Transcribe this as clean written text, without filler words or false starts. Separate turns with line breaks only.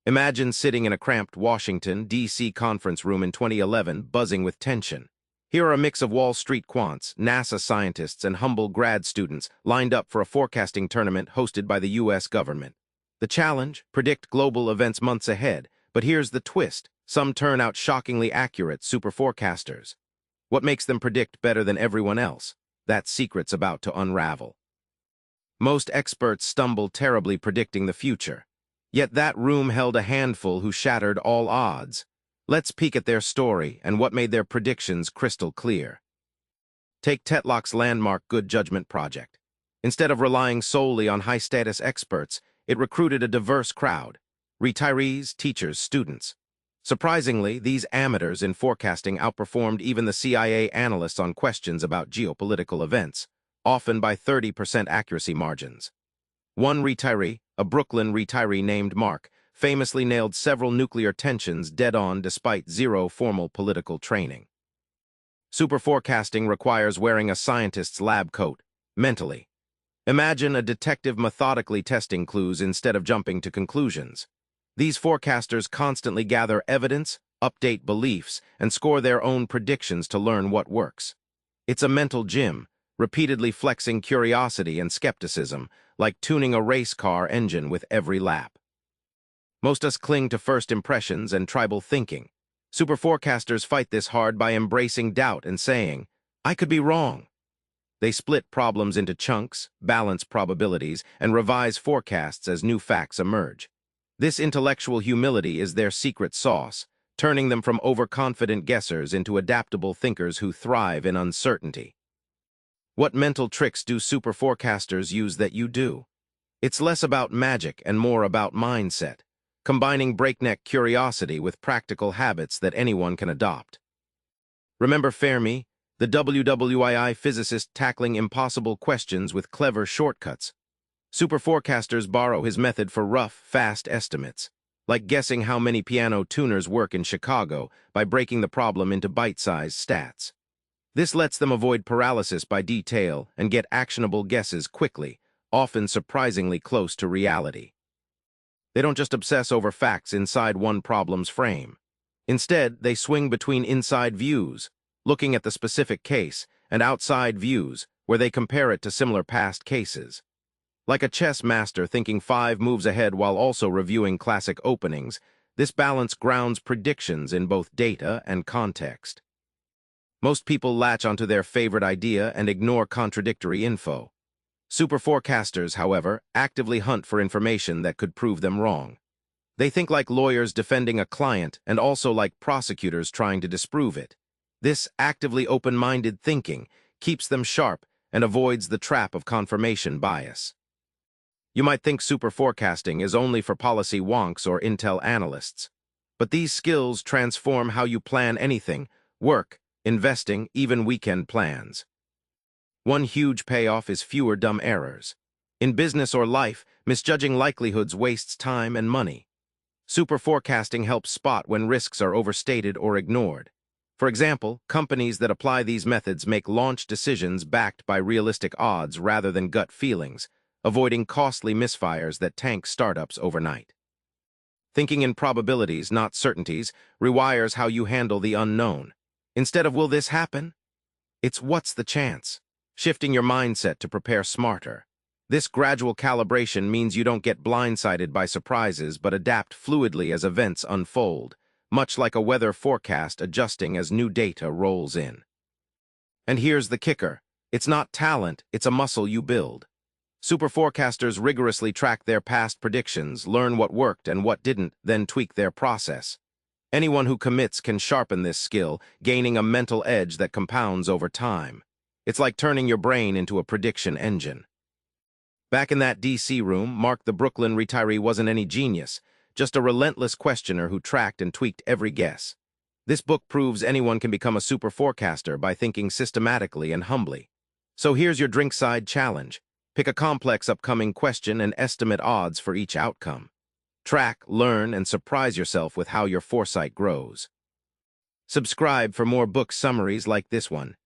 Imagine sitting in a cramped Washington, D.C. conference room in 2011, buzzing with tension. Here are a mix of Wall Street quants, NASA scientists, and humble grad students lined up for a forecasting tournament hosted by the U.S. government. The challenge? Predict global events months ahead. But here's the twist. Some turn out shockingly accurate superforecasters. What makes them predict better than everyone else? That secret's about to unravel. Most experts stumble terribly predicting the future. Yet that room held a handful who shattered all odds. Let's peek at their story and what made their predictions crystal clear. Take Tetlock's landmark Good Judgment project. Instead of relying solely on high-status experts, it recruited a diverse crowd: retirees, teachers, students. Surprisingly, these amateurs in forecasting outperformed even the CIA analysts on questions about geopolitical events, often by 30% accuracy margins. One retiree, a Brooklyn retiree named Mark, famously nailed several nuclear tensions dead-on despite zero formal political training. Superforecasting requires wearing a scientist's lab coat, mentally. Imagine a detective methodically testing clues instead of jumping to conclusions. These forecasters constantly gather evidence, update beliefs, and score their own predictions to learn what works. It's a mental gym, repeatedly flexing curiosity and skepticism, like tuning a race car engine with every lap. Most us cling to first impressions and tribal thinking. Superforecasters fight this hard by embracing doubt and saying, "I could be wrong." They split problems into chunks, balance probabilities, and revise forecasts as new facts emerge. This intellectual humility is their secret sauce, turning them from overconfident guessers into adaptable thinkers who thrive in uncertainty. What mental tricks do superforecasters use that you do? It's less about magic and more about mindset, combining breakneck curiosity with practical habits that anyone can adopt. Remember Fermi, the WWII physicist tackling impossible questions with clever shortcuts? Superforecasters borrow his method for rough, fast estimates, like guessing how many piano tuners work in Chicago by breaking the problem into bite-sized stats. This lets them avoid paralysis by detail and get actionable guesses quickly, often surprisingly close to reality. They don't just obsess over facts inside one problem's frame. Instead, they swing between inside views, looking at the specific case, and outside views, where they compare it to similar past cases. Like a chess master thinking 5 moves ahead while also reviewing classic openings, this balance grounds predictions in both data and context. Most people latch onto their favorite idea and ignore contradictory info. Superforecasters, however, actively hunt for information that could prove them wrong. They think like lawyers defending a client and also like prosecutors trying to disprove it. This actively open-minded thinking keeps them sharp and avoids the trap of confirmation bias. You might think superforecasting is only for policy wonks or intel analysts, but these skills transform how you plan anything: work, investing, even weekend plans. One huge payoff is fewer dumb errors. In business or life, misjudging likelihoods wastes time and money. Superforecasting helps spot when risks are overstated or ignored. For example, companies that apply these methods make launch decisions backed by realistic odds rather than gut feelings, avoiding costly misfires that tank startups overnight. Thinking in probabilities, not certainties, rewires how you handle the unknown. Instead of "will this happen?" it's "what's the chance?" shifting your mindset to prepare smarter. This gradual calibration means you don't get blindsided by surprises but adapt fluidly as events unfold, much like a weather forecast adjusting as new data rolls in. And here's the kicker: it's not talent, it's a muscle you build. Superforecasters rigorously track their past predictions, learn what worked and what didn't, then tweak their process. Anyone who commits can sharpen this skill, gaining a mental edge that compounds over time. It's like turning your brain into a prediction engine. Back in that DC room, Mark the Brooklyn retiree wasn't any genius, just a relentless questioner who tracked and tweaked every guess. This book proves anyone can become a superforecaster by thinking systematically and humbly. So here's your drinkside challenge. Pick a complex upcoming question and estimate odds for each outcome. Track, learn, and surprise yourself with how your foresight grows. Subscribe for more book summaries like this one.